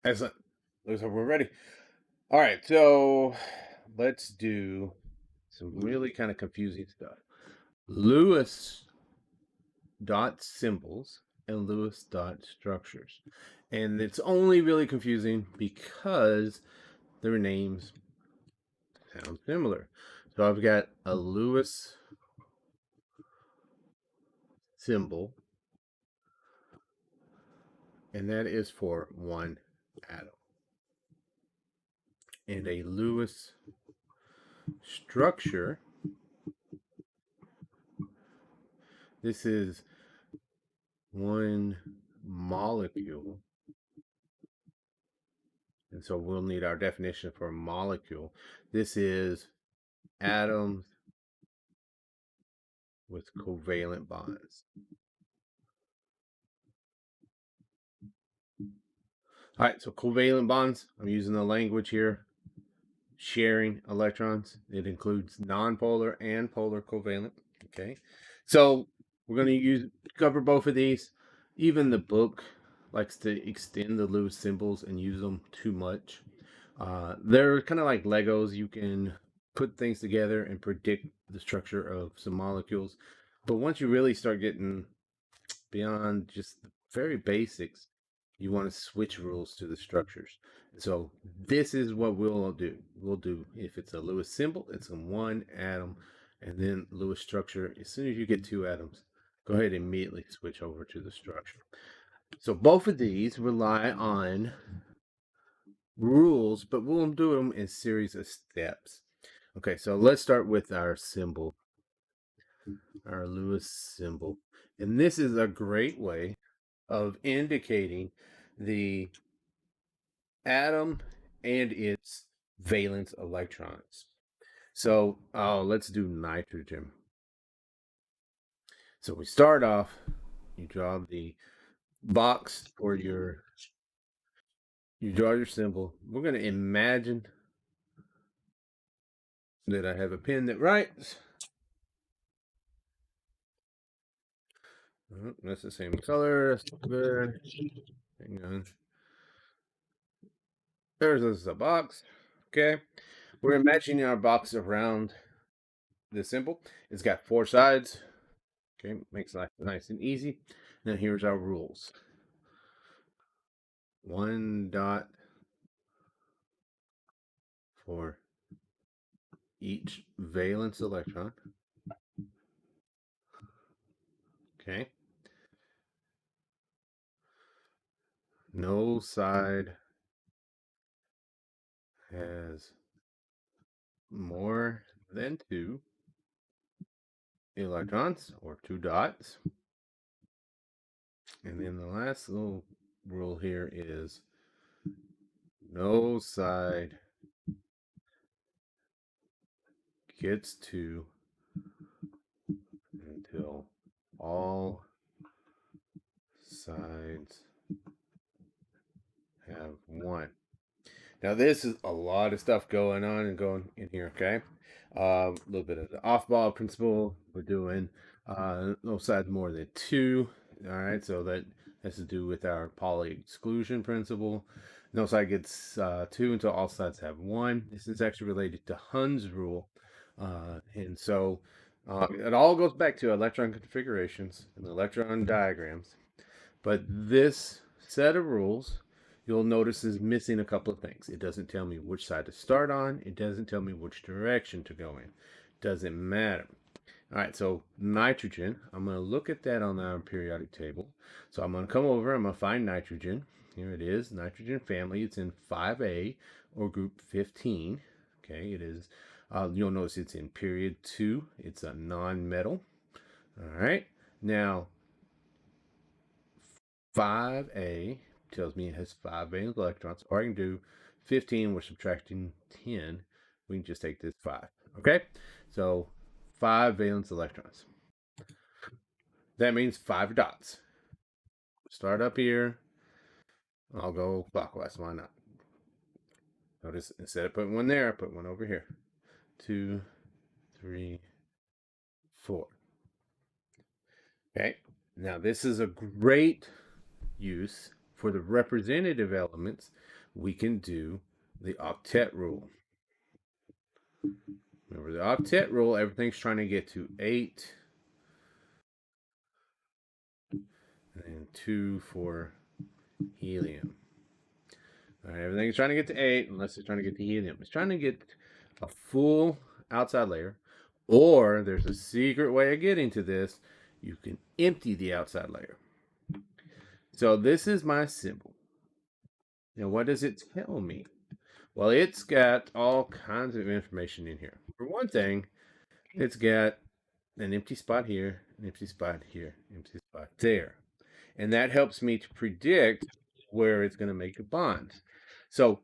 Excellent. Looks like we're ready. All right, so let's do some really kind of confusing stuff. Lewis dot symbols and Lewis dot structures. And it's only really confusing because their names sound similar. So I've got a Lewis symbol, and that is for one atom. And a Lewis structure, this is one molecule. And so we'll need our definition for a molecule. This is atoms with covalent bonds. All right, so covalent bonds, I'm using the language here, sharing electrons. It includes nonpolar and polar covalent, okay? So we're going to cover both of these. Even the book likes to extend the Lewis symbols and use them too much. They're kind of like Legos. You can put things together and predict the structure of some molecules. But once you really start getting beyond just the very basics, you want to switch rules to the structures. So this is what we'll do. We'll do, if it's a Lewis symbol, it's a one atom, and then Lewis structure. As soon as you get two atoms, go ahead and immediately switch over to the structure. So both of these rely on rules, but we'll do them in a series of steps. Okay, so let's start with our symbol, our Lewis symbol. And this is a great way of indicating the atom and its valence electrons. So let's do nitrogen. So we start off, you draw the box for you draw your symbol. We're going to imagine that I have a pen that writes. That's the same color. That's good. Hang on. There's a box. Okay. We're imagining our box around the symbol. It's got four sides. Okay. Makes life nice and easy. Now here's our rules. One dot for each valence electron. Okay. No side has more than two electrons or two dots. And then the last little rule here is no side gets two until all sides have one. Now this is a lot of stuff going on and going in here, okay? A little bit of the off-ball principle. We're doing no sides more than two. All right, so that has to do with our Pauli exclusion principle. No side gets two until all sides have one. This is actually related to Hund's rule. And so it all goes back to electron configurations and electron diagrams. But this set of rules, you'll notice, is missing a couple of things. It doesn't tell me which side to start on. It doesn't tell me which direction to go in. Doesn't matter. All right, so nitrogen, I'm going to look at that on our periodic table. So I'm going to come over, I'm going to find nitrogen. Here it is, nitrogen family. It's in 5A or group 15. Okay, it is, you'll notice it's in period 2. It's a non-metal. All right, now 5A tells me it has 5 valence electrons, or I can do 15, we're subtracting 10. We can just take this 5. Okay, so 5 valence electrons. That means 5 dots. Start up here. I'll go clockwise. Why not? Notice instead of putting one there, I put one over here. 2, 3, 4. Okay. Now this is a great use For the representative elements, we can do the octet rule. Remember the octet rule, everything's trying to get to 8, and 2 for helium. All right, everything's trying to get to 8 unless it's trying to get to helium. It's trying to get a full outside layer, or there's a secret way of getting to this. You can empty the outside layer. So this is my symbol. Now, what does it tell me? Well, it's got all kinds of information in here. For one thing, it's got an empty spot here, an empty spot here, empty spot there. And that helps me to predict where it's going to make a bond. So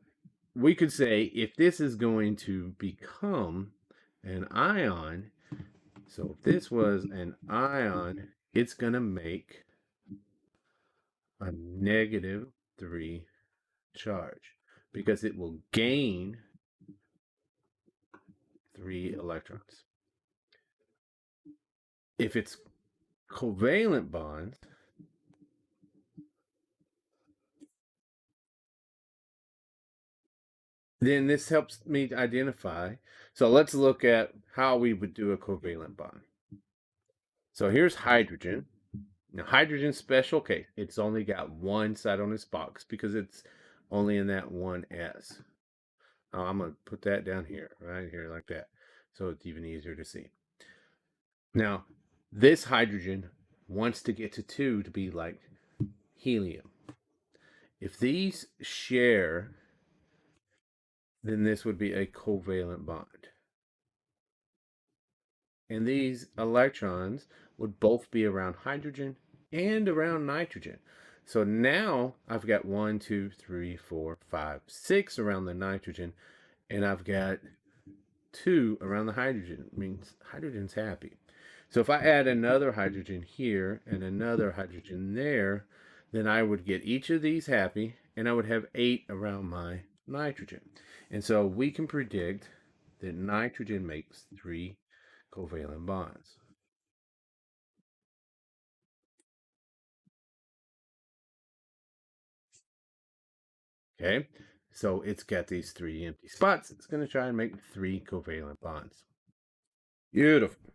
we could say if this is going to become an ion, so if this was an ion, it's going to make a -3 charge because it will gain 3 electrons. If it's covalent bonds, then this helps me to identify. So let's look at how we would do a covalent bond. So here's hydrogen. Now hydrogen's special case. It's only got one side on its box because it's only in that one S. I'm going to put that down here, right here like that. So it's even easier to see. Now, this hydrogen wants to get to 2 to be like helium. If these share, then this would be a covalent bond. And these electrons would both be around hydrogen and around nitrogen. So now I've got 1, 2, 3, 4, 5, 6 around the nitrogen, and I've got 2 around the hydrogen. It means hydrogen's happy. So if I add another hydrogen here and another hydrogen there, then I would get each of these happy, and I would have 8 around my nitrogen. And so we can predict that nitrogen makes 3 covalent bonds. Okay, so it's got these 3 empty spots. It's going to try and make 3 covalent bonds. Beautiful.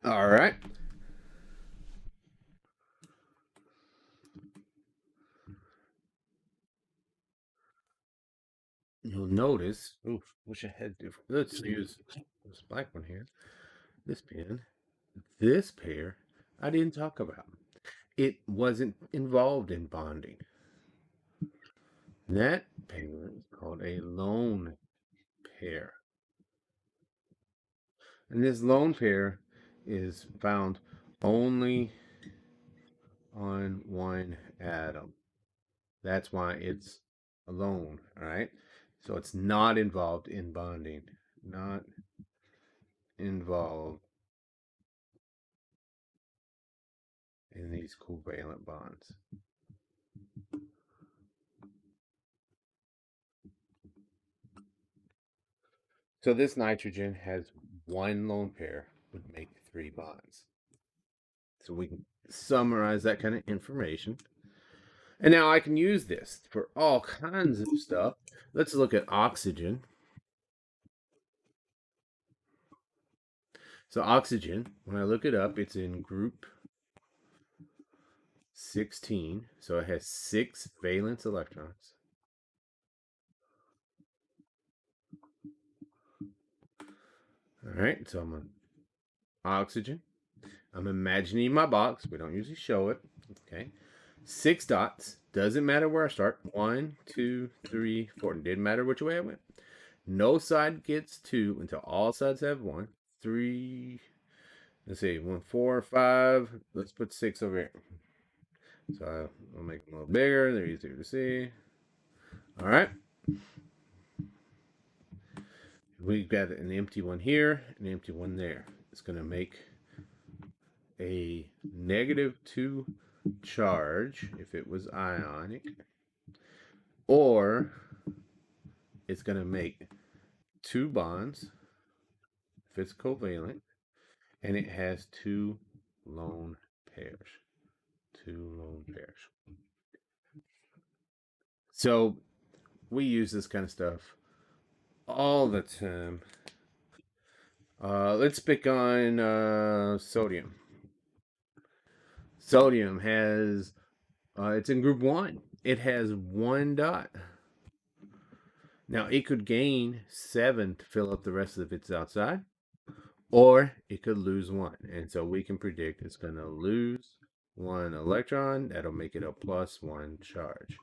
All right. You'll notice, oof, wish I had different. Let's use this black one here. This pen. This pair I didn't talk about. It wasn't involved in bonding. That pair is called a lone pair. And this lone pair is found only on one atom. That's why it's alone, all right? So it's not involved in bonding. Not involved in these covalent bonds. So this nitrogen has one lone pair, would make 3 bonds. So we can summarize that kind of information. And now I can use this for all kinds of stuff. Let's look at oxygen. So oxygen, when I look it up, it's in group 16. So it has 6 valence electrons. All right, so I'm on oxygen. I'm imagining my box. We don't usually show it. Okay. 6 dots. Doesn't matter where I start. 1, 2, 3, 4. It didn't matter which way I went. No side gets 2 until all sides have 1. 3. Let's see. 1, 4, 5. Let's put 6 over here. So I'll make them a little bigger. They're easier to see. All right. We've got an empty one here, an empty one there. It's going to make a -2 charge if it was ionic, or it's going to make 2 bonds if it's covalent, and it has 2 lone pairs. 2 lone pairs. So we use this kind of stuff all the time. Let's pick on sodium. Sodium has, it's in group 1. It has 1 dot. Now, it could gain 7 to fill up the rest of its outside, or it could lose 1. And so we can predict it's going to lose 1 electron. That'll make it a +1 charge.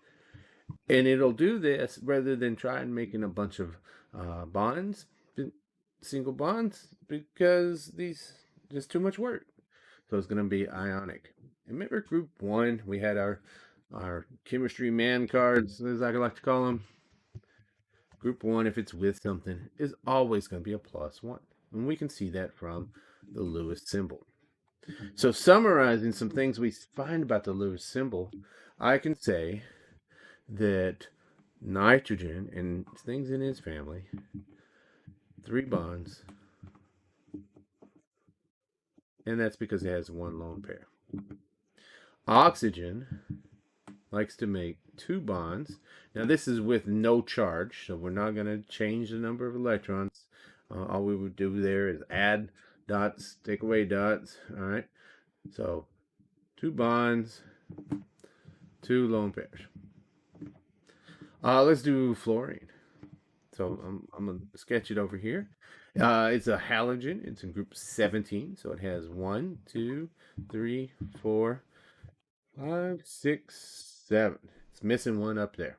And it'll do this rather than try and making a bunch of bonds, single bonds, because these just too much work. So it's going to be ionic. And remember group 1, we had our chemistry man cards, as I like to call them. Group 1, if it's with something, is always going to be a +1. And we can see that from the Lewis symbol. So summarizing some things we find about the Lewis symbol, I can say that nitrogen and things in his family, 3 bonds, and that's because it has 1 lone pair. Oxygen likes to make 2 bonds. Now this is with no charge, so we're not going to change the number of electrons. All we would do there is add dots, take away dots. All right, so 2 bonds, 2 lone pairs. Let's do fluorine. So I'm going to sketch it over here. It's a halogen. It's in group 17. So it has 1, 2, 3, 4, 5, 6, 7. It's missing 1 up there.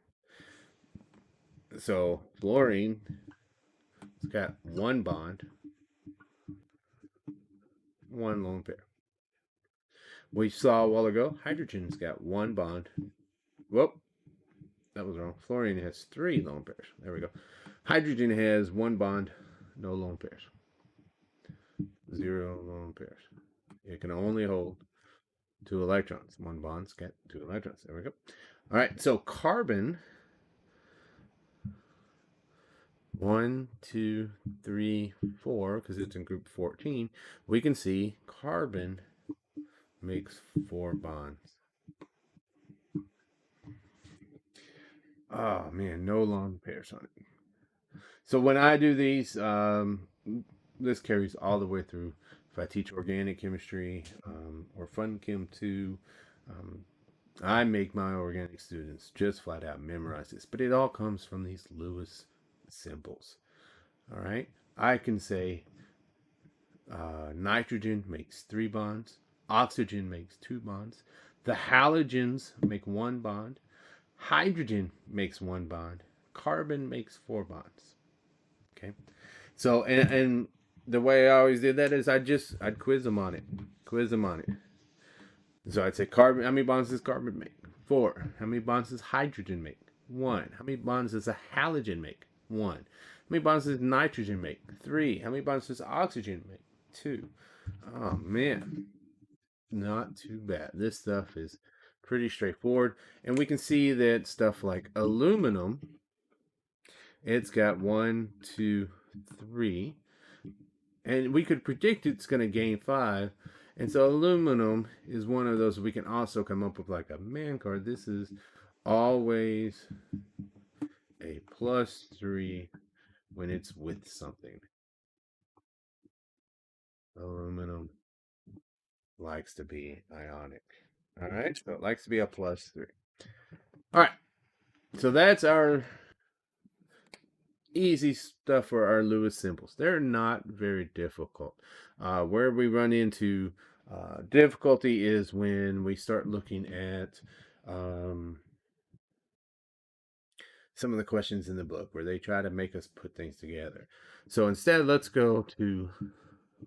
So fluorine, it's got 1 bond, 1 lone pair. We saw a while ago, hydrogen's got 1 bond. Whoop, that was wrong. Fluorine has 3 lone pairs. There we go. Hydrogen has 1 bond, no lone pairs. 0 lone pairs. It can only hold 2 electrons. 1 bond's got 2 electrons. There we go. All right, so carbon, 1, 2, 3, 4, because it's in group 14, we can see carbon makes 4 bonds. Oh man, no lone pairs on it. So when I do these, this carries all the way through. If I teach organic chemistry or Fun Chem 2, I make my organic students just flat out memorize this. But it all comes from these Lewis symbols. All right, I can say nitrogen makes 3 bonds, oxygen makes 2 bonds, the halogens make 1 bond, hydrogen makes 1 bond, carbon makes 4 bonds. Okay, so and the way I always did that is I'd quiz them on it. So I'd say carbon, how many bonds does carbon make? 4. How many bonds does hydrogen make? 1. How many bonds does a halogen make? 1. How many bonds does nitrogen make? 3. How many bonds does oxygen make? 2. Oh man, not too bad. This stuff is pretty straightforward. And we can see that stuff like aluminum, it's got 1, 2, 3. And we could predict it's going to gain 5. And so aluminum is one of those we can also come up with like a man card. This is always a +3 when it's with something. Aluminum likes to be ionic. All right, so it likes to be a +3. All right, so that's our easy stuff for our Lewis symbols. They're not very difficult. Where we run into difficulty is when we start looking at some of the questions in the book where they try to make us put things together. So instead, let's go to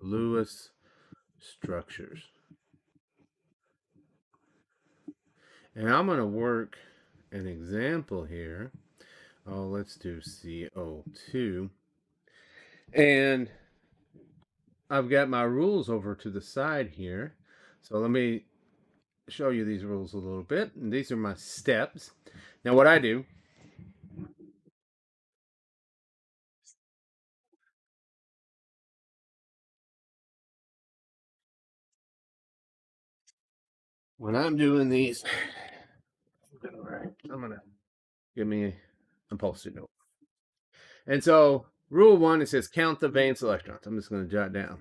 Lewis structures. And I'm going to work an example here. Oh, let's do CO2. And I've got my rules over to the side here. So let me show you these rules a little bit. And these are my steps. Now what I do, when I'm doing these, I'm gonna give me a Post-it note. And so, rule 1, it says count the valence electrons. I'm just going to jot down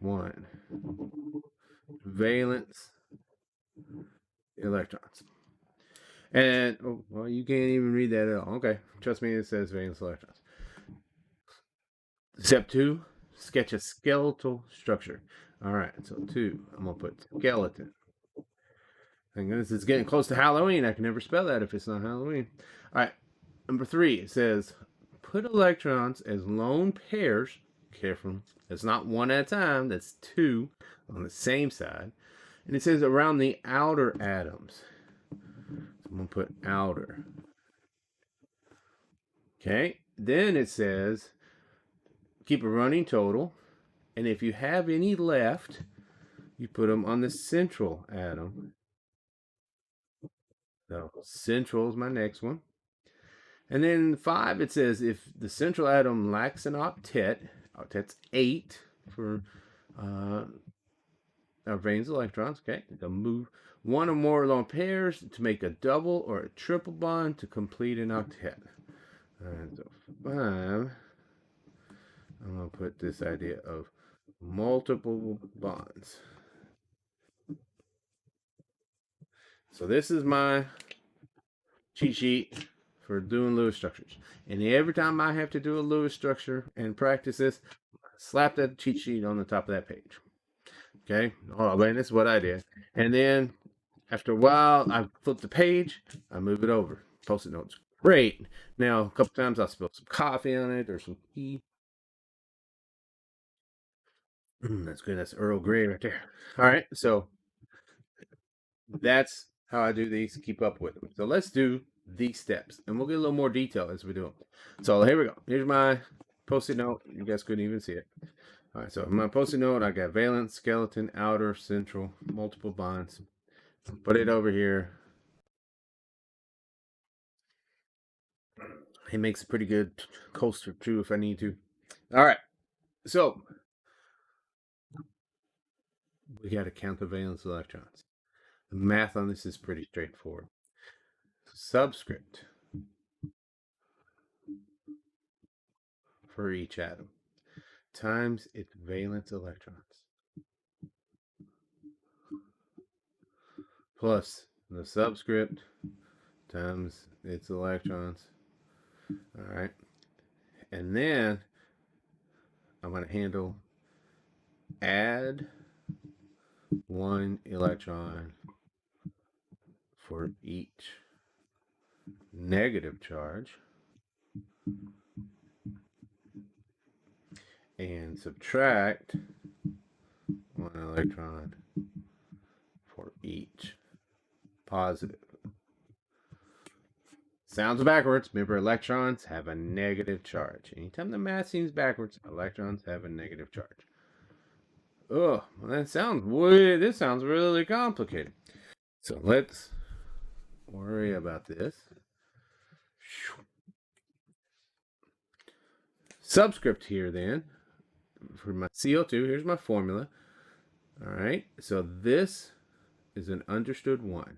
1 valence electrons. And, oh, well, you can't even read that at all. Okay, trust me, it says valence electrons. Step 2, sketch a skeletal structure. All right, so 2, I'm going to put skeleton. Thank goodness it's getting close to Halloween. I can never spell that if it's not Halloween. All right, number 3, it says put electrons as lone pairs. Careful, it's not 1 at a time, that's 2 on the same side. And it says around the outer atoms. So I'm going to put outer. Okay, then it says keep a running total. And if you have any left, you put them on the central atom. So central is my next one. And then 5, it says if the central atom lacks an octet, octet's 8 for our valence electrons, okay? They'll move 1 or more lone pairs to make a double or a triple bond to complete an octet. All right, so 5, I'm going to put this idea of multiple bonds. So this is my cheat sheet for doing Lewis structures. And every time I have to do a Lewis structure and practice this, slap that cheat sheet on the top of that page. Okay? Oh, man, this is what I did. And then after a while, I flip the page, I move it over. Post-it notes. Great. Now, a couple times I'll spill some coffee on it or some tea. That's good. That's Earl Grey right there. All right. So that's how I do these, keep up with them. So let's do these steps, and we'll get a little more detail as we do them. So here we go. Here's my Post-it note. You guys couldn't even see it. All right, so my Post-it note, I got valence, skeleton, outer, central, multiple bonds. Put it over here. It makes a pretty good coaster too if I need to. All right, so we got to count the valence electrons. The math on this is pretty straightforward. Subscript for each atom times its valence electrons plus the subscript times its electrons. All right, and then I'm going to handle add 1 electron for each negative charge and subtract 1 electron for each positive. Sounds backwards. Remember, electrons have a negative charge. Anytime the math seems backwards, electrons have a negative charge. Oh, well, that sounds weird. This sounds really complicated. So let's worry about this. Subscript here then for my CO2. Here's my formula. All right. So this is an understood 1.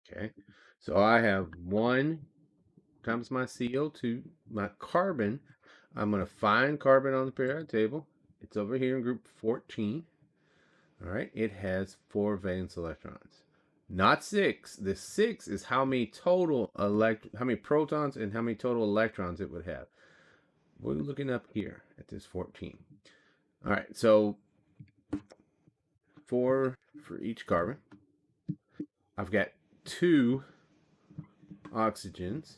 Okay. So I have 1 times my CO2, my carbon. I'm going to find carbon on the periodic table. It's over here in group 14. All right. It has 4 valence electrons. Not 6. The 6 is how many total how many protons and how many total electrons it would have. We're looking up here at this 14. All right, so 4 for each carbon. I've got 2 oxygens.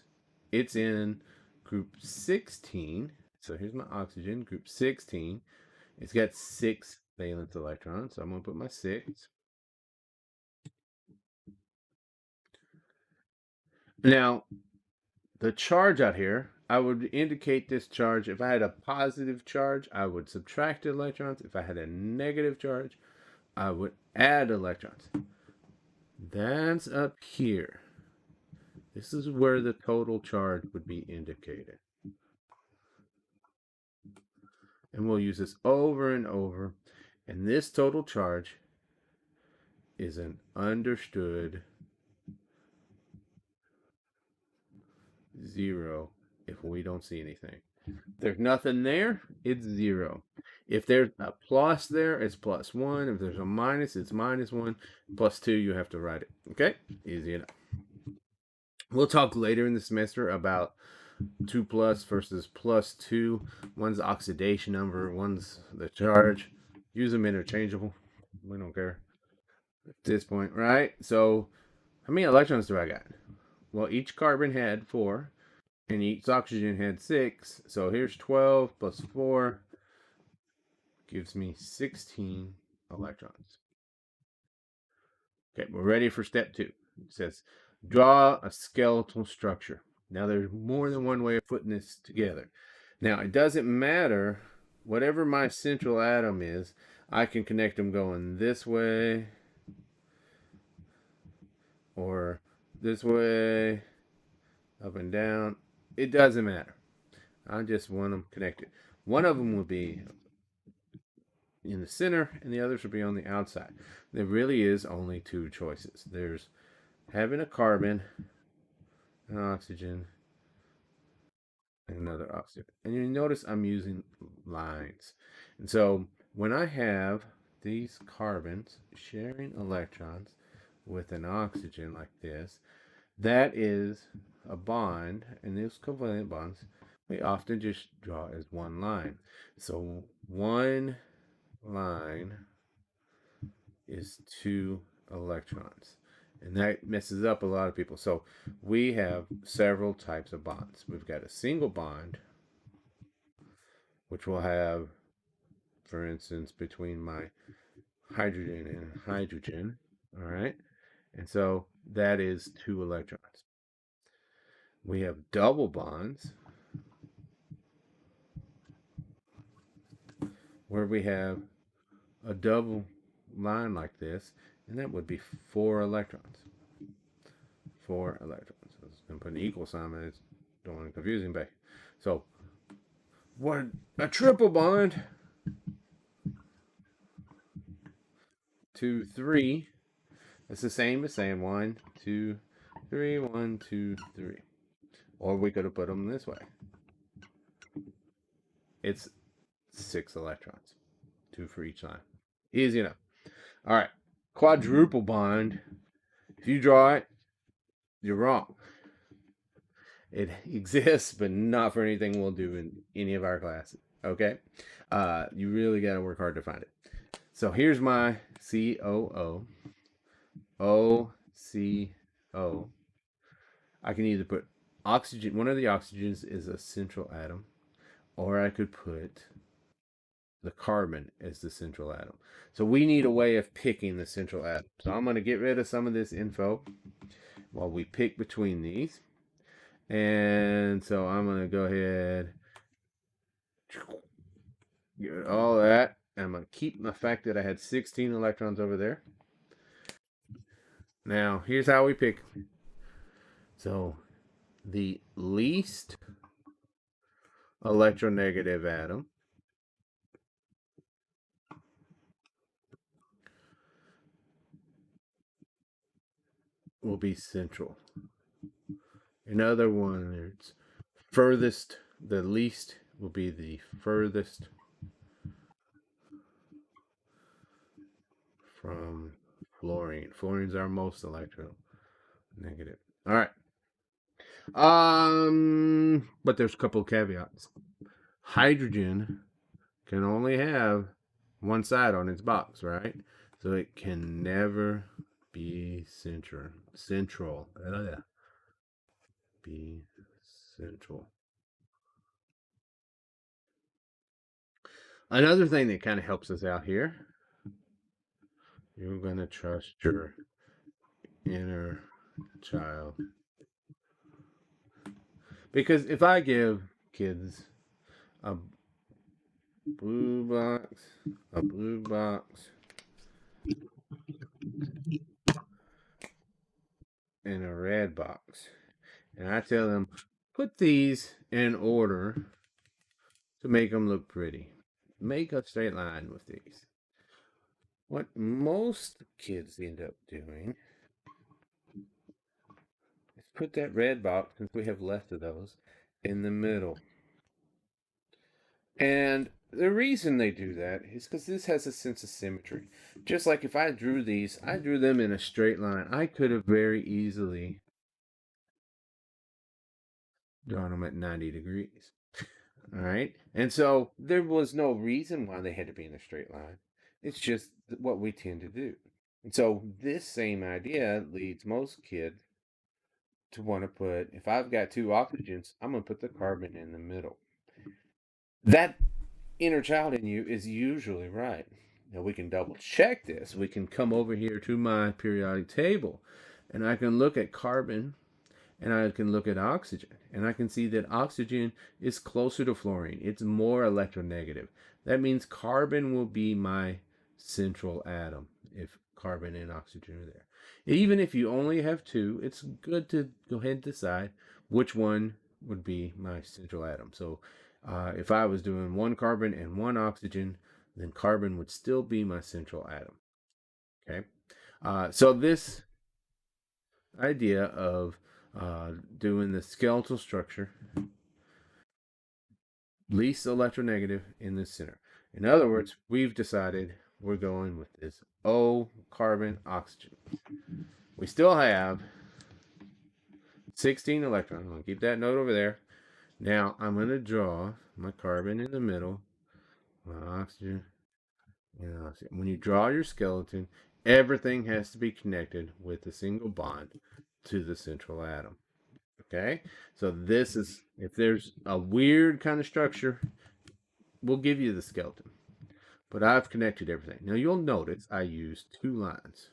It's in group 16. So here's my oxygen, group 16. It's got 6 valence electrons. So I'm going to put my 6. Now, the charge out here, I would indicate this charge. If I had a positive charge, I would subtract electrons. If I had a negative charge, I would add electrons. That's up here. This is where the total charge would be indicated. And we'll use this over and over. And this total charge is an understood 0 if we don't see anything. If there's nothing there, it's 0. If there's a plus there, it's +1. If there's a minus, it's -1. +2, you have to write it. Okay? Easy enough. We'll talk later in the semester about 2 plus versus +2. One's the oxidation number, one's the charge. Use them interchangeable. We don't care at this point, right? So, how many electrons do I got? Well, each carbon had 4, and each oxygen had 6. So here's 12 plus 4 gives me 16 electrons. Okay, we're ready for step 2. It says, draw a skeletal structure. Now, there's more than one way of putting this together. Now, it doesn't matter. Whatever my central atom is, I can connect them going this way or this way, up and down. It doesn't matter. I just want them connected. One of them will be in the center and the others will be on the outside. There really is only 2 choices. There's having a carbon, an oxygen, and another oxygen. And you notice I'm using lines. And so when I have these carbons sharing electrons with an oxygen like this, that is a bond, and those covalent bonds we often just draw as one line. So one line is 2 electrons, and that messes up a lot of people. So we have several types of bonds. We've got a single bond, which will have, for instance, between my hydrogen and hydrogen, all right? And so that is 2 electrons. We have double bonds, where we have a double line like this, and that would be 4 electrons. 4 electrons. So it's going to put an equal sign, but it's don't want to confuse anybody. So, what a triple bond, 2, 3. It's the same as saying 1, 2, 3, 1, 2, 3. Or we could have put them this way. It's 6 electrons, 2 for each line. Easy enough. All right, quadruple bond. If you draw it, you're wrong. It exists, but not for anything we'll do in any of our classes. Okay? You really got to work hard to find it. So here's my COO. OCO. I can either put oxygen, one of the oxygens is a central atom, or I could put the carbon as the central atom. So we need a way of picking the central atom. So I'm going to get rid of some of this info while we pick between these. And so I'm going to go ahead, get rid of all that. I'm going to keep the fact that I had 16 electrons over there. Now, here's how we pick. So the least electronegative atom will be central. In other words, furthest, the least will be the furthest from fluorine. Fluorine's our most electronegative. All right. But there's a couple of caveats. Hydrogen can only have one side on its box, right? So it can never be central. Be central. Another thing that kind of helps us out here, you're going to trust your inner child. Because if I give kids a blue box, and a red box, and I tell them, put these in order to make them look pretty. make a straight line with these. What most kids end up doing is put that red box, since we have left of those, in the middle. And the reason they do that is because this has a sense of symmetry. Just like if I drew these, I drew them in a straight line. I could have very easily drawn them at 90 degrees. All right. And so there was no reason why they had to be in a straight line. It's just what we tend to do. And so this same idea leads most kids to want to put, if I've got two oxygens, I'm going to put the carbon in the middle. That inner child in you is usually right. Now we can double check this. We can come over here to my periodic table and I can look at carbon and I can look at oxygen and I can see that oxygen is closer to fluorine. It's more electronegative. That means carbon will be my central atom if carbon and oxygen are there. Even if you only have two, it's good to go ahead and decide which one would be my central atom. So if I was doing one carbon and one oxygen, then carbon would still be my central atom. Okay. So this idea of doing the skeletal structure, least electronegative in the center. In other words, we've decided we're going with this O carbon oxygen. We still have 16 electrons. I'm going to keep that note over there. Now I'm going to draw my carbon in the middle, my oxygen, and oxygen. When you draw your skeleton, everything has to be connected with a single bond to the central atom. Okay, so this is, if there's a weird kind of structure, we'll give you the skeleton. But I've connected everything. Now you'll notice I used two lines.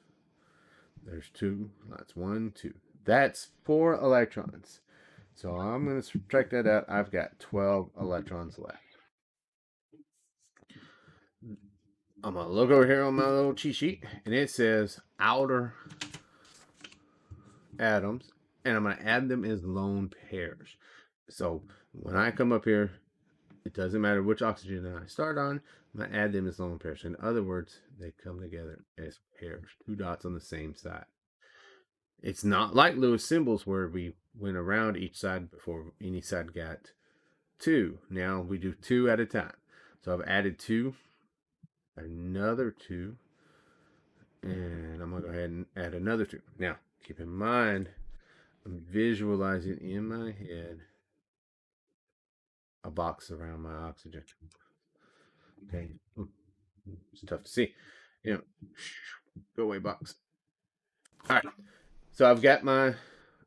There's two lines. 1, 2. That's 4 electrons. So I'm going to subtract that out. I've got 12 electrons left. I'm going to look over here on my little cheat sheet, and it says outer atoms, and I'm going to add them as lone pairs. So when I come up here, it doesn't matter which oxygen I start on, I'm going to add them as lone pairs. In other words, they come together as pairs, 2 dots on the same side. It's not like Lewis symbols where we went around each side before any side got 2. Now we do 2 at a time. So I've added 2, another 2, and I'm going to go ahead and add another 2. Now, keep in mind, I'm visualizing in my head a box around my oxygen. Okay, it's tough to see. You know, go away, box. All right, so I've got my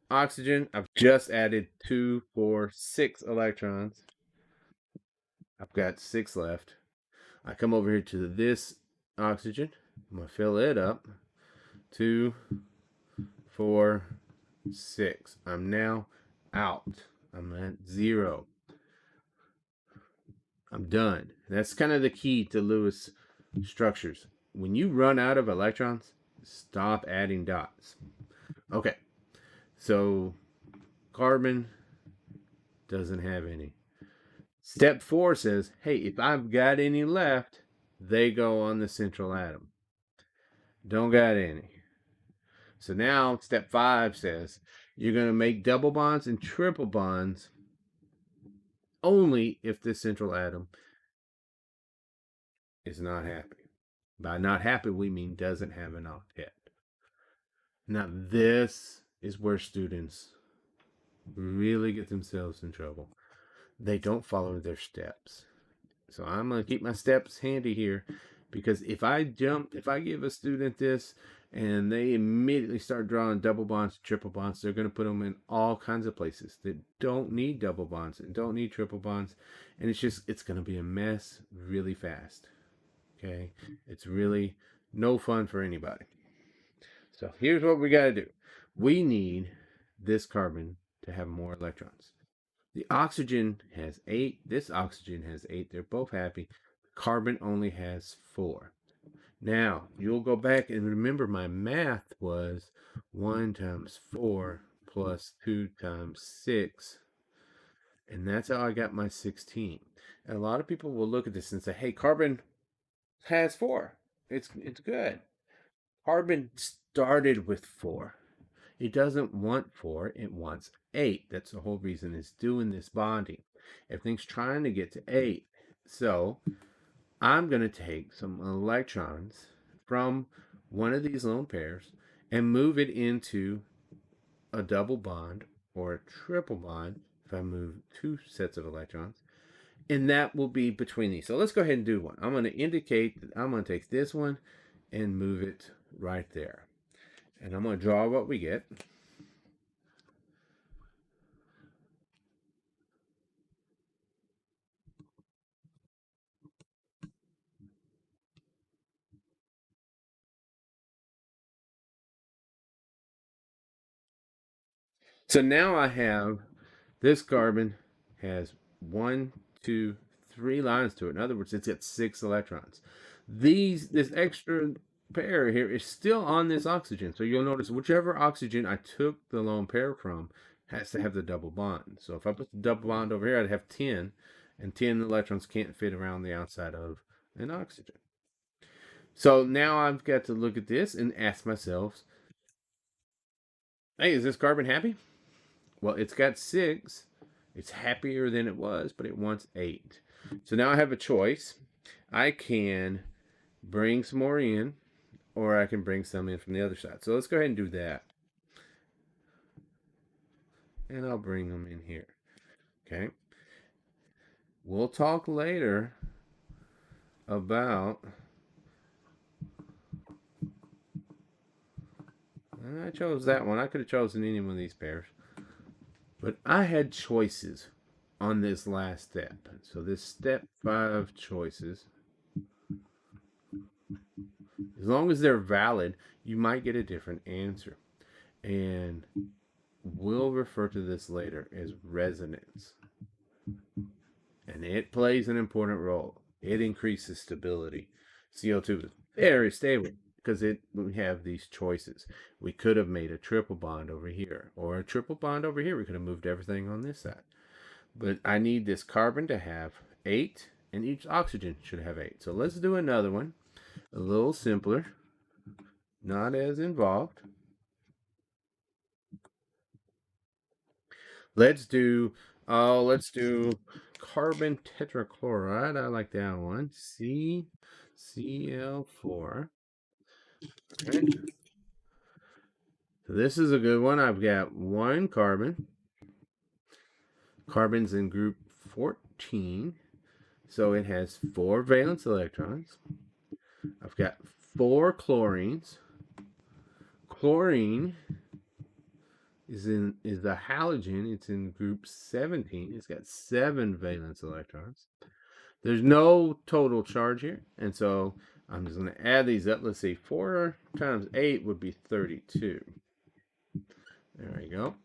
oxygen. I've just added 2, 4, 6 electrons. I've got 6 left. I come over here to this oxygen. I'm going to fill it up. 2, 4, 6. I'm now out. I'm at 0. I'm done. That's kind of the key to Lewis structures. When you run out of electrons, stop adding dots. Okay, so carbon doesn't have any. Step 4 says, hey, if I've got any left, they go on the central atom. Don't got any. So now step 5 says, you're going to make double bonds and triple bonds only if the central atom is not happy. By not happy, we mean doesn't have an octet. Now, this is where students really get themselves in trouble. They don't follow their steps. So I'm going to keep my steps handy here, because if I give a student this and they immediately start drawing double bonds, triple bonds, they're going to put them in all kinds of places that don't need double bonds and don't need triple bonds. And it's going to be a mess really fast. Okay. It's really no fun for anybody. So here's what we got to do. We need this carbon to have more electrons. The oxygen has 8. This oxygen has 8. They're both happy. Carbon only has 4. Now, you'll go back and remember my math was 1 times 4 plus 2 times 6 And that's how I got my 16. And a lot of people will look at this and say, hey, carbon has 4. It's good. Carbon started with 4. It doesn't want 4, it wants 8. That's the whole reason it's doing this bonding. Everything's trying to get to 8. So I'm going to take some electrons from one of these lone pairs and move it into a double bond or a triple bond if I move 2 sets of electrons. And that will be between these. So let's go ahead and do one. I'm going to indicate that I'm going to take this one and move it right there. And I'm going to draw what we get. So now I have this carbon has 1, 2, 3 lines to it. In other words, it's got 6 electrons. This extra pair here is still on this oxygen. So you'll notice whichever oxygen I took the lone pair from has to have the double bond. So if I put the double bond over here, I'd have 10, and 10 electrons can't fit around the outside of an oxygen. So now I've got to look at this and ask myself, hey, is this carbon happy? Well, it's got 6. It's happier than it was, but it wants 8. So now I have a choice. I can bring some more in, or I can bring some in from the other side. So let's go ahead and do that. And I'll bring them in here. Okay. We'll talk later about... I chose that one. I could have chosen any one of these pairs. But I had choices on this last step. So this step 5 choices, as long as they're valid, you might get a different answer. And we'll refer to this later as resonance. And it plays an important role. It increases stability. CO2 is very stable because we have these choices. We could have made a triple bond over here, or a triple bond over here. We could have moved everything on this side. But I need this carbon to have 8, and each oxygen should have 8. So let's do another one, a little simpler, not as involved. Let's do carbon tetrachloride. I like that one. CCl4. Okay. So this is a good one. I've got 1 carbon. Carbon's in group 14. So it has 4 valence electrons. I've got 4 chlorines. Chlorine is a halogen. It's in group 17. It's got 7 valence electrons. There's no total charge here, and so I'm just going to add these up. Let's see, 4 times 8 would be 32. There we go.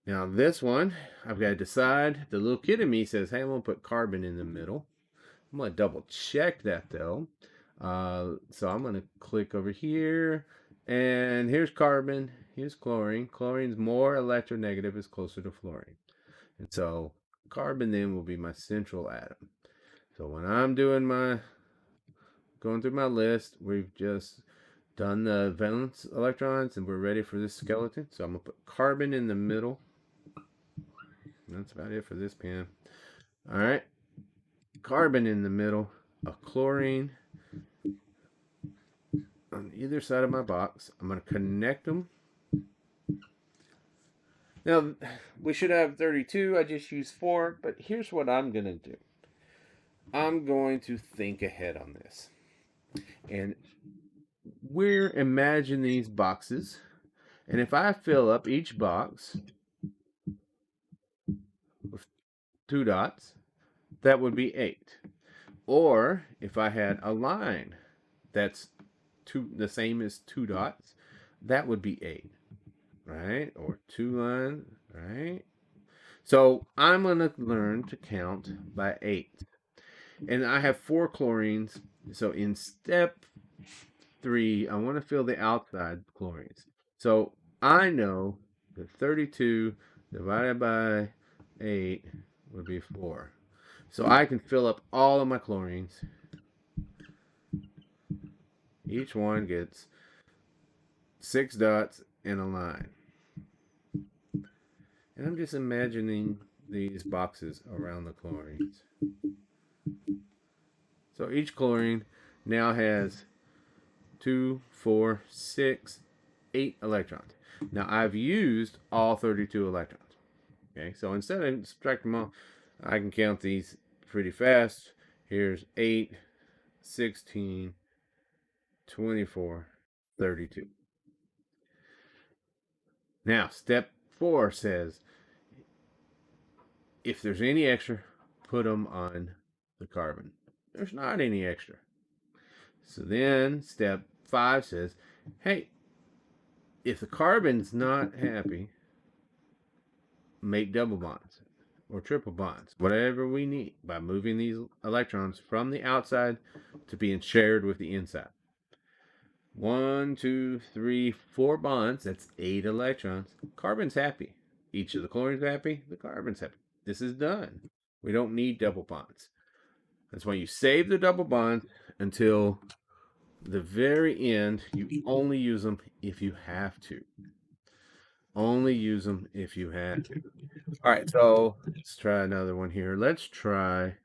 Now this one, I've got to decide. The little kid in me says, hey, I'm going to put carbon in the middle. I'm going to double check that though. So I'm going to click over here, and here's carbon, here's chlorine. Chlorine's more electronegative, is closer to fluorine. And so carbon then will be my central atom. So when I'm doing going through my list, we've just done the valence electrons and we're ready for this skeleton. So I'm going to put carbon in the middle. That's about it for this pen. All right. Carbon in the middle, a chlorine on either side of my box. I'm going to connect them. Now, we should have 32. I just used 4, but here's what I'm going to do. I'm going to think ahead on this. And we're imagining these boxes. And if I fill up each box with 2 dots, that would be 8. Or if I had a line that's the same as 2 dots, that would be 8. Right? Or 2 lines, right? So I'm going to learn to count by 8. And I have 4 chlorines. So in step 3, I want to fill the outside chlorines. So I know that 32 divided by 8 would be 4. So I can fill up all of my chlorines. Each one gets 6 dots in a line. And I'm just imagining these boxes around the chlorines. So each chlorine now has 2, 4, 6, 8 electrons. Now I've used all 32 electrons. Okay, so instead of subtracting them all, I can count these pretty fast. Here's 8, 16, 24, 32. Now, step 4 says if there's any extra, put them on the carbon. There's not any extra. So then step 5 says, hey, if the carbon's not happy, make double bonds or triple bonds, whatever we need, by moving these electrons from the outside to being shared with the inside. 1, 2, 3, 4 bonds. That's 8 electrons. Carbon's happy. Each of the chlorines happy. The carbon's happy. This is done. We don't need double bonds. That's why you save the double bonds until the very end. You only use them if you have to. Only use them if you have to. All right, so let's try another one here. Let's try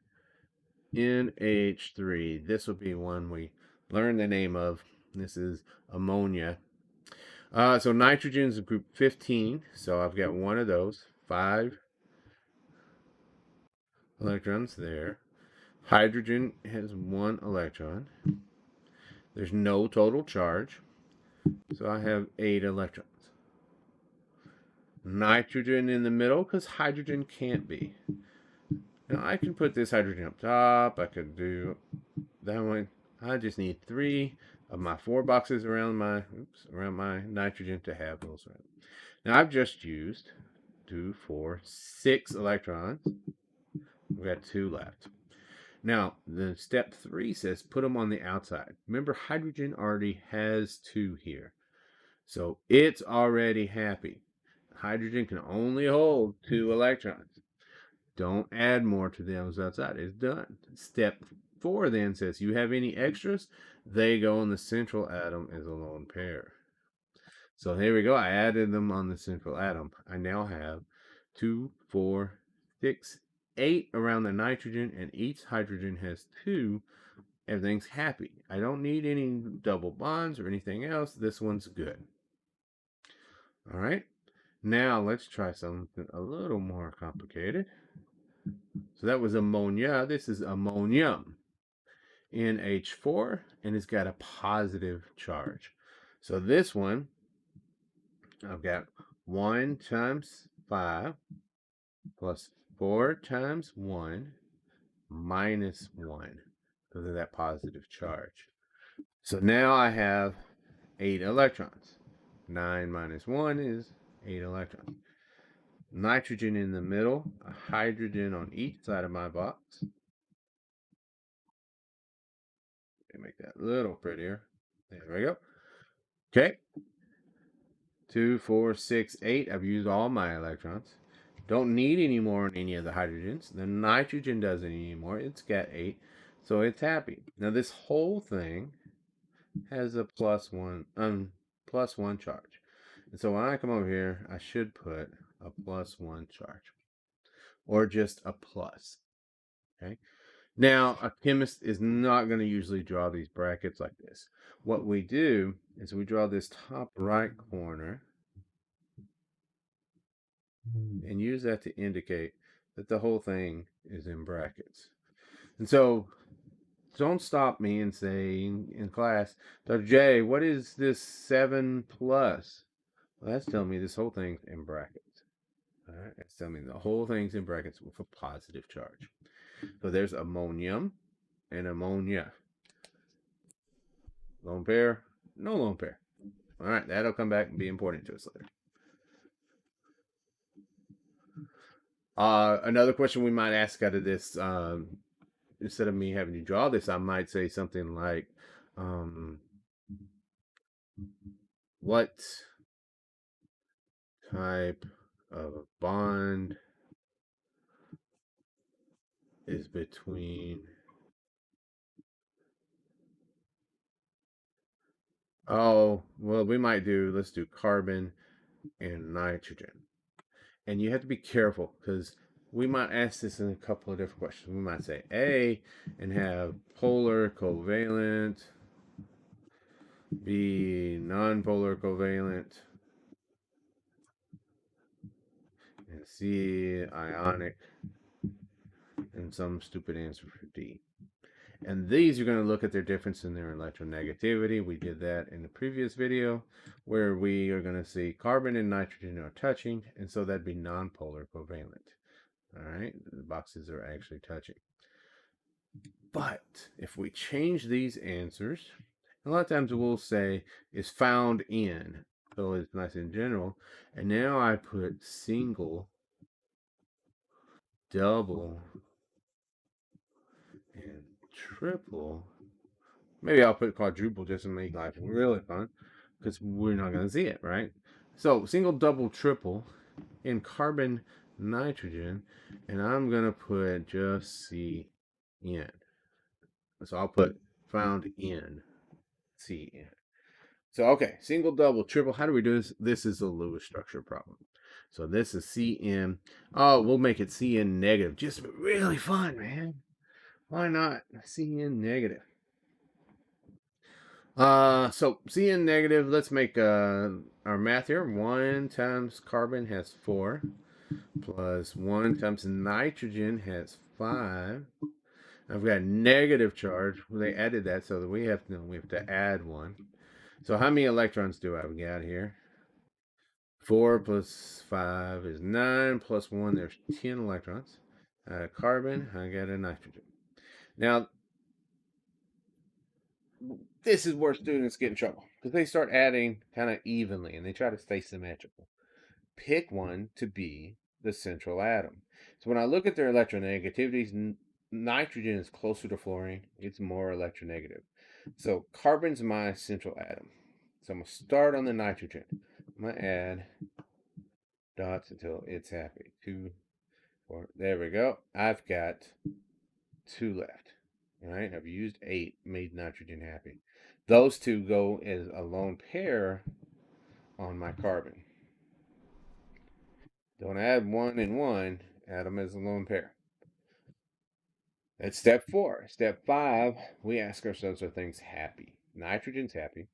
NH3. This will be one we learn the name of. This is ammonia. So nitrogen is group 15. So I've got one of those. 5 electrons there. Hydrogen has 1 electron. There's no total charge. So I have 8 electrons. Nitrogen in the middle because hydrogen can't be. Now I can put this hydrogen up top. I could do that one. I just need 3 of my 4 boxes around my nitrogen to have those. Now I've just used 2, 4, 6 electrons. We've got 2 left. Now, the step 3 says put them on the outside. Remember, hydrogen already has 2 here. So it's already happy. Hydrogen can only hold 2 electrons. Don't add more to those outside. It's done. Step 4 then says you have any extras, they go on the central atom as a lone pair. So here we go. I added them on the central atom. I now have 2, 4, 6, 8 around the nitrogen, and each hydrogen has 2. Everything's happy. I don't need any double bonds or anything else. This one's good. All right. Now let's try something a little more complicated. So that was ammonia. This is ammonium. NH4, and it's got a positive charge. So this one, I've got 1 times 5 plus 4 times 1 minus 1 because of that positive charge. So now I have 8 electrons. 9 minus 1 is 8 electrons. Nitrogen in the middle, a hydrogen on each side of my box. Make that a little prettier. There we go. Okay. 2, 4, 6, 8. I've used all my electrons. Don't need any more on any of the hydrogens. The nitrogen doesn't anymore. It's got 8. So it's happy. Now this whole thing has a plus one charge. And so when I come over here, I should put a +1 charge. Or just a plus. Okay. Now, a chemist is not going to usually draw these brackets like this. What we do is we draw this top right corner and use that to indicate that the whole thing is in brackets. And so don't stop me and say in class, Dr. J, what is this 7 plus? Well, that's telling me this whole thing's in brackets. All right, it's telling me the whole thing's in brackets with a positive charge. So there's ammonium and ammonia. Lone pair, no lone pair. All right, that'll come back and be important to us later. Another question we might ask out of this, instead of me having you draw this, I might say something like, what type of bond is between, oh, well, let's do carbon and nitrogen. And you have to be careful because we might ask this in a couple of different questions. We might say A and have polar covalent, B nonpolar covalent, and C ionic, and some stupid answer for D. And these are going to look at their difference in their electronegativity. We did that in the previous video where we are going to see carbon and nitrogen are touching, and so that'd be nonpolar covalent. All right, the boxes are actually touching. But if we change these answers, a lot of times we'll say is found in, so it's nice and general. And now I put single, double, and triple. Maybe I'll put quadruple just to make life really fun because we're not going to see it, right? So single, double, triple in carbon, nitrogen, and I'm going to put just CN. So I'll put found in CN. So, okay, single, double, triple. How do we do this? This is a Lewis structure problem. So this is CN. Oh, we'll make it CN negative. Just really fun, man. Why not? CN negative. So CN negative, let's make our math here. 1 times carbon has 4, plus 1 times nitrogen has 5. I've got negative charge. They added that so that we have to add 1. So how many electrons do I got here? 4 plus 5 is 9, plus 1, there's 10 electrons. Carbon, I got a nitrogen. Now, this is where students get in trouble because they start adding kind of evenly and they try to stay symmetrical. Pick one to be the central atom. So when I look at their electronegativities, nitrogen is closer to fluorine, it's more electronegative. So carbon's my central atom. So I'm going to start on the nitrogen. I'm going to add dots until it's happy. 2, 4, there we go. I've got 2 left. All right, I've used 8, made nitrogen happy. Those 2 go as a lone pair on my carbon. Don't add 1 and 1, add them as a lone pair. That's step 4. Step 5, we ask ourselves, are things happy? Nitrogen's happy.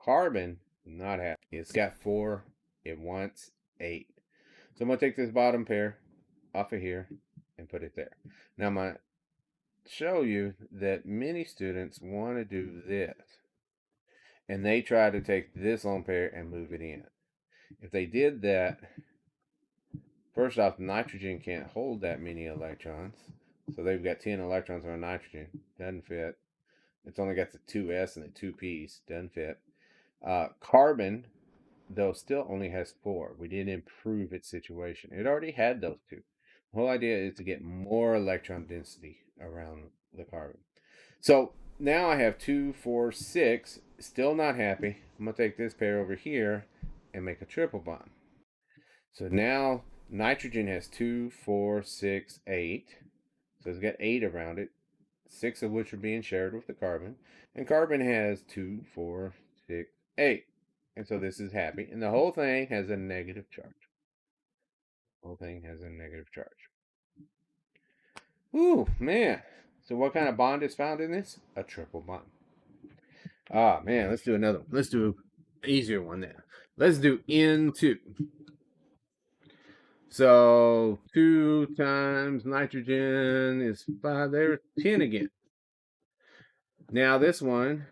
Carbon, not happy. It's got 4, it wants 8. So I'm going to take this bottom pair off of here and put it there. Now I'm going to show you that many students want to do this. And they try to take this lone pair and move it in. If they did that, first off, nitrogen can't hold that many electrons. So they've got 10 electrons on nitrogen. Doesn't fit. It's only got the 2s and the 2p's. Doesn't fit. Carbon, though, still only has 4. We didn't improve its situation. It already had those 2. The whole idea is to get more electron density around the carbon. So now I have 2, 4, 6. Still not happy. I'm going to take this pair over here and make a triple bond. So now nitrogen has 2, 4, 6, 8. So it's got 8 around it, 6 of which are being shared with the carbon. And carbon has 2, 4, 6, 8. And so this is happy. And the whole thing has a negative charge. The whole thing has a negative charge. Ooh, man. So what kind of bond is found in this? A triple bond. Ah, man, let's do another one. Let's do an easier one then. Let's do N2. So 2 times nitrogen is 5. There's 10 again. Now this one,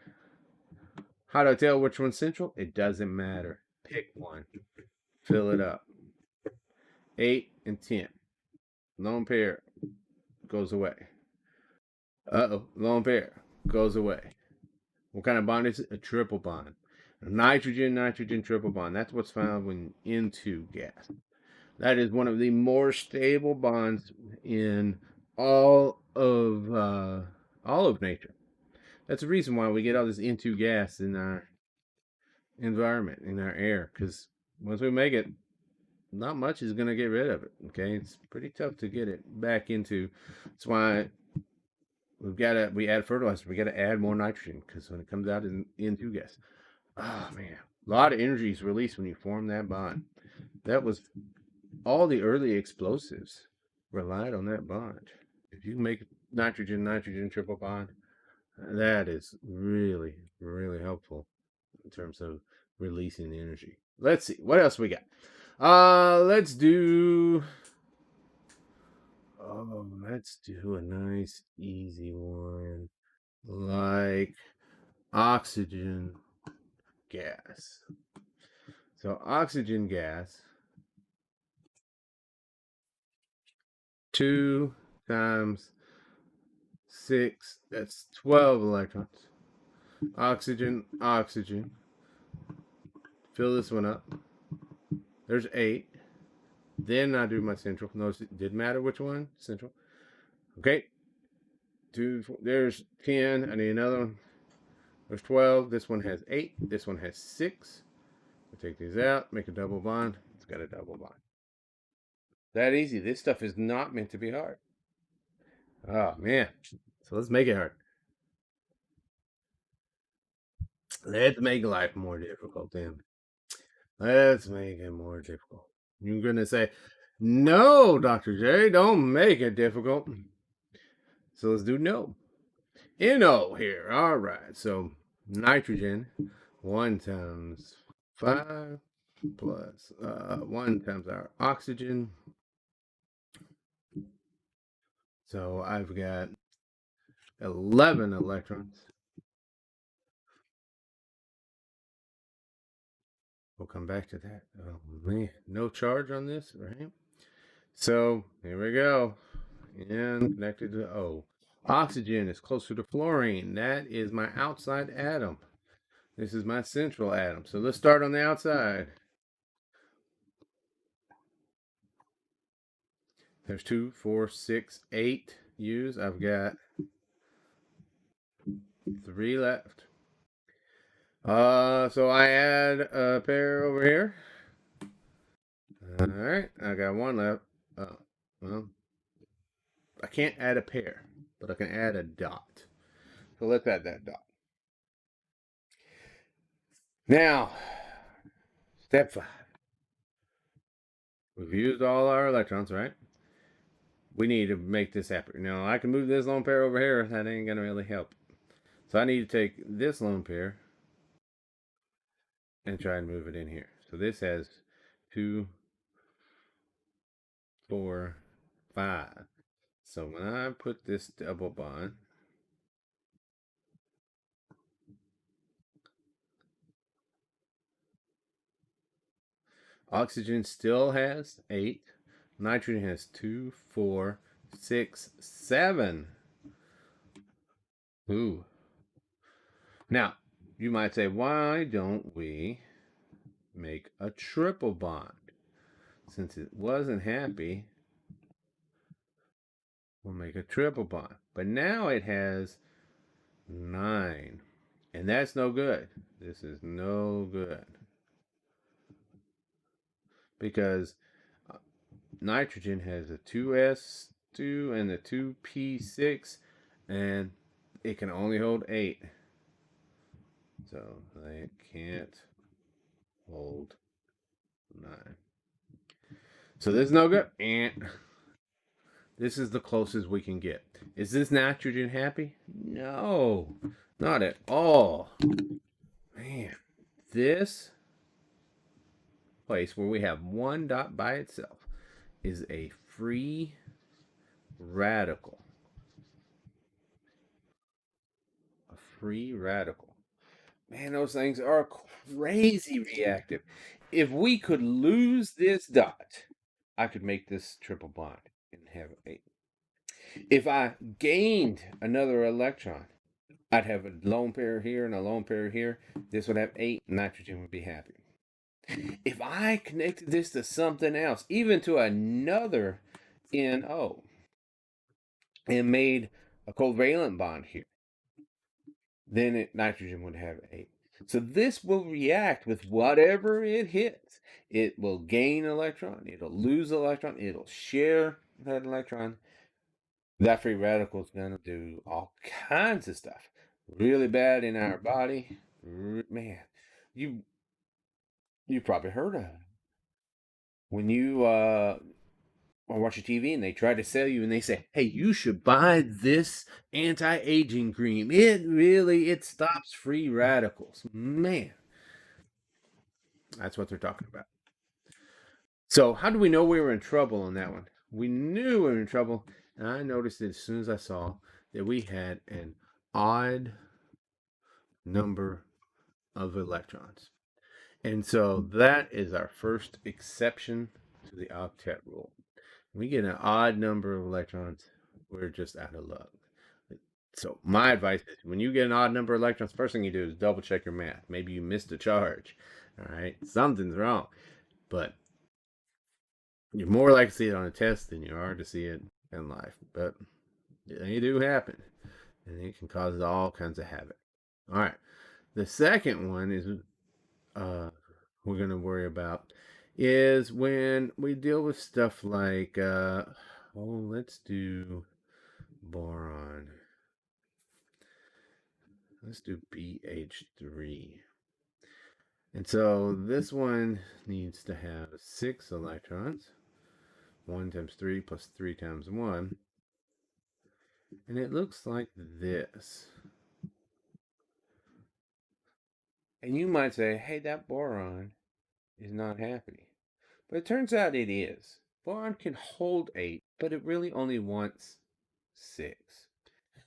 how do I tell which one's central? It doesn't matter. Pick one. Fill it up. 8 and 10. Lone pair goes away. Uh-oh, lone pair goes away. What kind of bond is it? A triple bond. Nitrogen, nitrogen, triple bond. That's what's found when N2 gas. That is one of the more stable bonds in all of nature. That's the reason why we get all this N2 gas in our environment, in our air, because once we make it, not much is going to get rid of it. Okay, it's pretty tough to get it back into. That's why we add fertilizer. We got to add more nitrogen because when it comes out into gas, oh man, a lot of energy is released when you form that bond. That was all the early explosives relied on that bond. If you make nitrogen triple bond, that is really really helpful in terms of releasing the energy. Let's see what else we got. Let's do. Oh, let's do a nice easy one like oxygen gas. So oxygen gas, 2 times 6, that's 12 electrons. Oxygen, oxygen. Fill this one up. There's 8. Then I do my central. Notice it didn't matter which one. Central. Okay. There's 10. I need another one. There's 12. This one has 8. This one has 6. We'll take these out. Make a double bond. It's got a double bond. That easy. This stuff is not meant to be hard. Oh, man. So let's make it hard. Let's make life more difficult then. Let's make it more difficult. You're going to say, no, Dr. J, don't make it difficult. So let's do no. NO here. All right. So nitrogen, 1 times 5 plus 1 times our oxygen. So I've got 11 electrons. We'll come back to that. Oh, man. No charge on this, right? So here we go. And connected to O. Oxygen is closer to fluorine. That is my outside atom. This is my central atom. So let's start on the outside. There's 2, 4, 6, 8 U's. I've got 3 left. So I add a pair over here. All right, I got 1 left. Well, I can't add a pair, but I can add a dot. So let's add that dot. Now, step 5. We've used all our electrons, right? We need to make this happen. Now, I can move this lone pair over here. That ain't going to really help. So I need to take this lone pair and try and move it in here. So this has 2, 4, 5. So when I put this double bond, oxygen still has 8. Nitrogen has 2, 4, 6, 7. Ooh. Now, you might say, why don't we make a triple bond? Since it wasn't happy, we'll make a triple bond. But now it has 9. And that's no good. This is no good. Because nitrogen has a 2s2 and a 2p6, and it can only hold 8. So they can't hold 9. So this is no good. And this is the closest we can get. Is this nitrogen happy? No, not at all. Man, this place where we have 1 dot by itself is a free radical. A free radical. Man, those things are crazy reactive. If we could lose this dot, I could make this triple bond and have 8. If I gained another electron, I'd have a lone pair here and a lone pair here. This would have 8. Nitrogen would be happy. If I connected this to something else, even to another NO, and made a covalent bond here, then nitrogen would have 8. So this will react with whatever it hits. It will gain an electron, it'll lose an electron, it'll share that electron. That free radical is going to do all kinds of stuff. Really bad in our body. Man, you you probably heard of it. When you or watch your TV and they try to sell you and they say, "Hey, you should buy this anti-aging cream. It stops free radicals." Man, that's what they're talking about. So, how do we know we were in trouble on that one? We knew we were in trouble, and I noticed it as soon as I saw that we had an odd number of electrons. And so that is our first exception to the octet rule. We get an odd number of electrons, we're just out of luck. So my advice is when you get an odd number of electrons, first thing you do is double check your math. Maybe you missed a charge. All right. Something's wrong. But you're more likely to see it on a test than you are to see it in life. But they do happen. And it can cause all kinds of havoc. All right. The second one is we're going to worry about is when we deal with stuff like, let's do boron. Let's do BH3. And so this one needs to have 6 electrons. 1 times 3 plus 3 times 1. And it looks like this. And you might say, hey, that boron is not happy. But it turns out it is. Boron can hold 8, but it really only wants 6.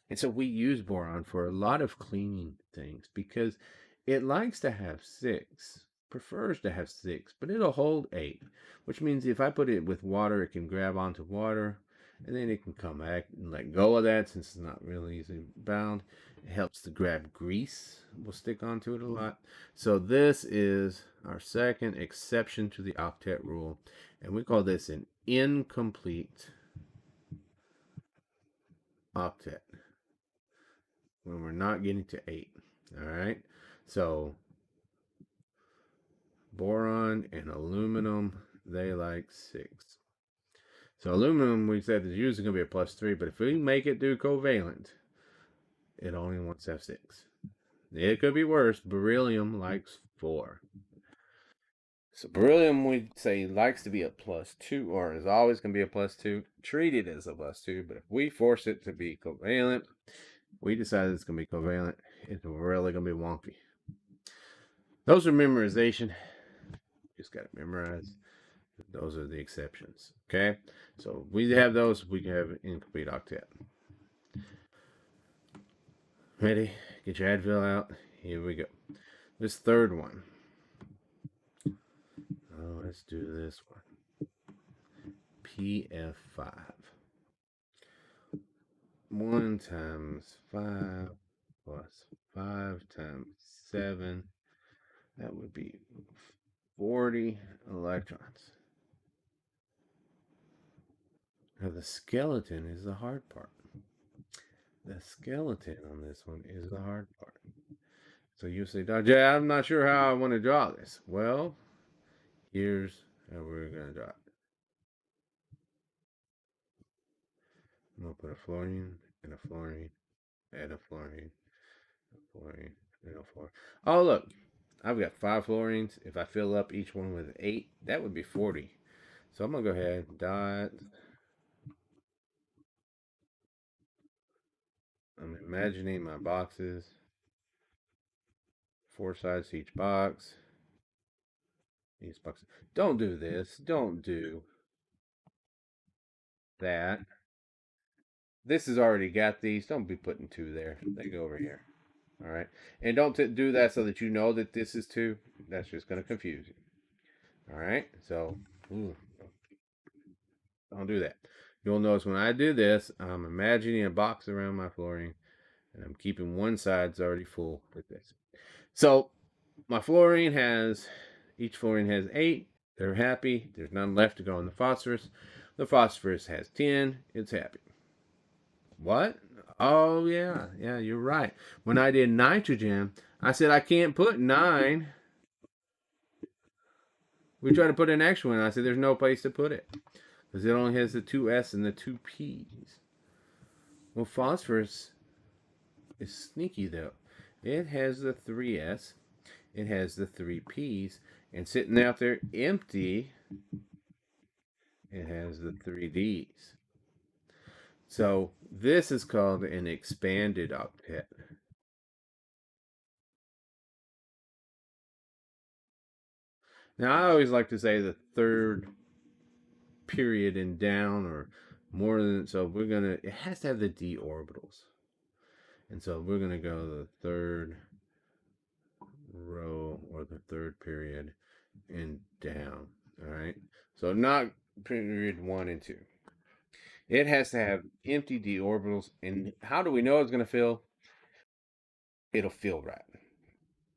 And so we use boron for a lot of cleaning things because it likes to have 6, prefers to have 6, but it'll hold 8, which means if I put it with water, it can grab onto water and then it can come back and let go of that since it's not really easily bound. It helps to grab grease, will stick onto it a lot. So this is our second exception to the octet rule, and we call this an incomplete octet when we're not getting to 8. All right. So boron and aluminum, they like 6. So aluminum, we said, is usually going to be a +3, but if we make it do covalent, it only wants to have 6. It could be worse. Beryllium likes 4. So beryllium, we say, likes to be a +2, or is always going to be a +2. Treat it as a +2, but if we force it to be covalent, we decide it's going to be covalent, it's really going to be wonky. Those are memorization. Just got to memorize. Those are the exceptions. Okay? So we have those, we can have an incomplete octet. Ready? Get your Advil out. Here we go. This third one. Oh, let's do this one. PF5. 1 times 5 plus 5 times 7. That would be 40 electrons. Now the skeleton is the hard part. The skeleton on this one is the hard part. So you say, Jay, I'm not sure how I want to draw this. Well, here's how we're going to draw it. I'm going to put a fluorine and a fluorine and a fluorine, a fluorine, and a fluorine. Oh, look, I've got 5 fluorines. If I fill up each one with 8, that would be 40. So I'm going to go ahead, dot. I'm imagining my boxes. 4 sides to each box. These boxes. Don't do this. Don't do that. This has already got these. Don't be putting 2 there. They go over here. All right. And don't do that so that you know that this is 2. That's just going to confuse you. All right. So, don't do that. You'll notice when I do this, I'm imagining a box around my fluorine, and I'm keeping one side's already full with this. So, my fluorine has, each fluorine has 8. They're happy. There's none left to go in the phosphorus. The phosphorus has 10. It's happy. What? Oh yeah, yeah, you're right. When I did nitrogen, I said I can't put 9. We tried to put an extra one. I said there's no place to put it because it only has the 2s and the 2p's. Well, phosphorus is sneaky though. It has the 3s, it has the 3p's, and sitting out there empty, it has the 3d's. So this is called an expanded octet. Now I always like to say the third period and down, or more than, so we're gonna, it has to have the d orbitals, and so we're gonna go the third row or the third period and down. All right, so not period 1 and 2. It has to have empty d orbitals. And how do we know it's going to fill? It'll fill right.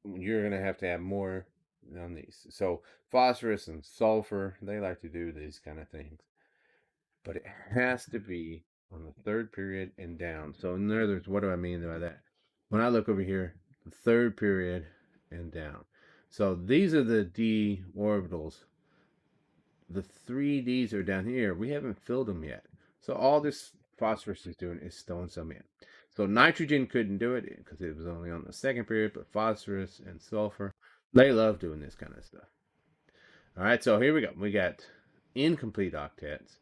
You're going to have more on these. So phosphorus and sulfur, they like to do these kind of things, but it has to be on the third period and down. So in other words, what do I mean by that? When I look over here, the third period and down. So these are the d orbitals. The 3Ds are down here. We haven't filled them yet. So all this phosphorus is doing is throwing some in. So nitrogen couldn't do it because it was only on the second period, but phosphorus and sulfur, they love doing this kind of stuff. All right, so here we go. We got incomplete octets.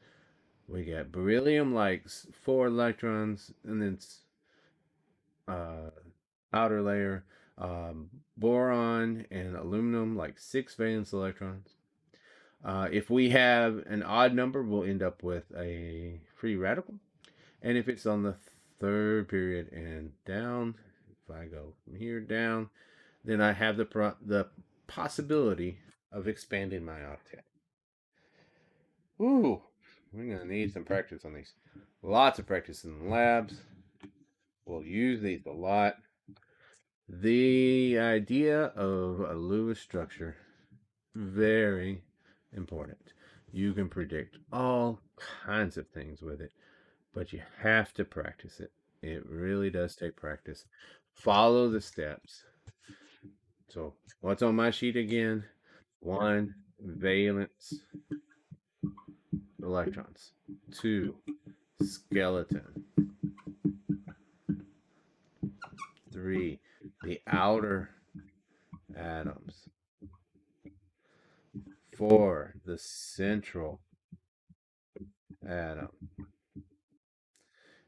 We got beryllium like 4 electrons, and then uh, outer layer, boron and aluminum like 6 valence electrons. If we have an odd number, we'll end up with a free radical. And if it's on the third period and down, if I go from here down, then I have the possibility of expanding my octet. Ooh, we're going to need some practice on these. Lots of practice in the labs. We'll use these a lot. The idea of a Lewis structure, very important. You can predict all kinds of things with it, but you have to practice it. It really does take practice. Follow the steps. So, what's on my sheet again? 1, valence electrons. 2, skeleton. 3, the outer atoms. 4, the central atom.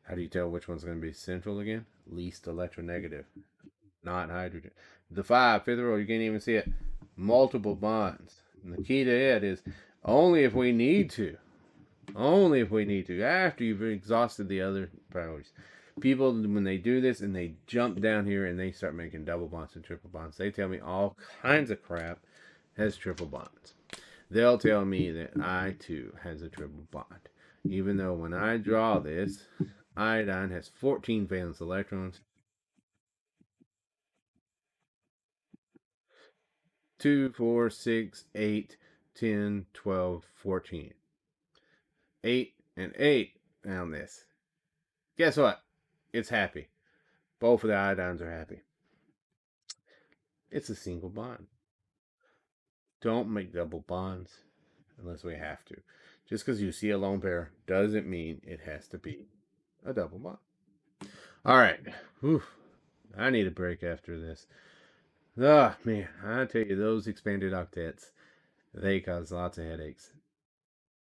How do you tell which one's going to be central again? Least electronegative, not hydrogen. The 5, fifth row, you can't even see it. Multiple bonds. And the key to it is only if we need to. Only if we need to. After you've exhausted the other priorities. People, when they do this and they jump down here and they start making double bonds and triple bonds, they tell me all kinds of crap has triple bonds. They'll tell me that I too has a triple bond. Even though when I draw this, iodine has 14 valence electrons. 2, 4, 6, 8, 10, 12, 14. 8 and 8 on this. Guess what? It's happy. Both of the iodines are happy. It's a single bond. Don't make double bonds unless we have to. Just because you see a lone pair doesn't mean it has to be a double bond. All right. Whew. I need a break after this. Ah, man, I tell you, those expanded octets, they cause lots of headaches.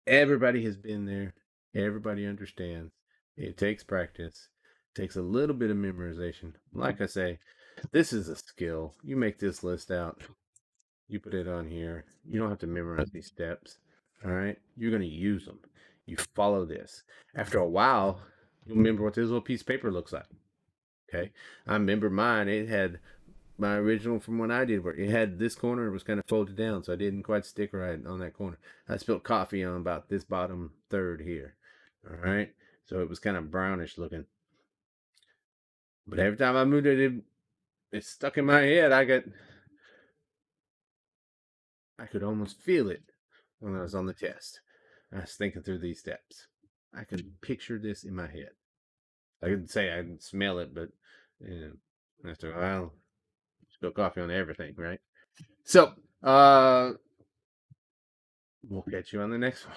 Everybody has been there. Everybody understands. It takes practice. It takes a little bit of memorization. Like I say, this is a skill. You make this list out. You put it on here. You don't have to memorize these steps. All right? You're going to use them. You follow this. After a while, you'll remember what this little piece of paper looks like. Okay? I remember mine. It had my original from when I did work. It had this corner was kind of folded down, so I didn't quite stick right on that corner. I spilled coffee on about this bottom third here. All right, so it was kind of brownish looking. But every time I moved it, it stuck in my head. I could almost feel it when I was on the test. I was thinking through these steps. I could picture this in my head. I could say I can smell it, but you know, after a while, spill coffee on everything, right? So, we'll catch you on the next one.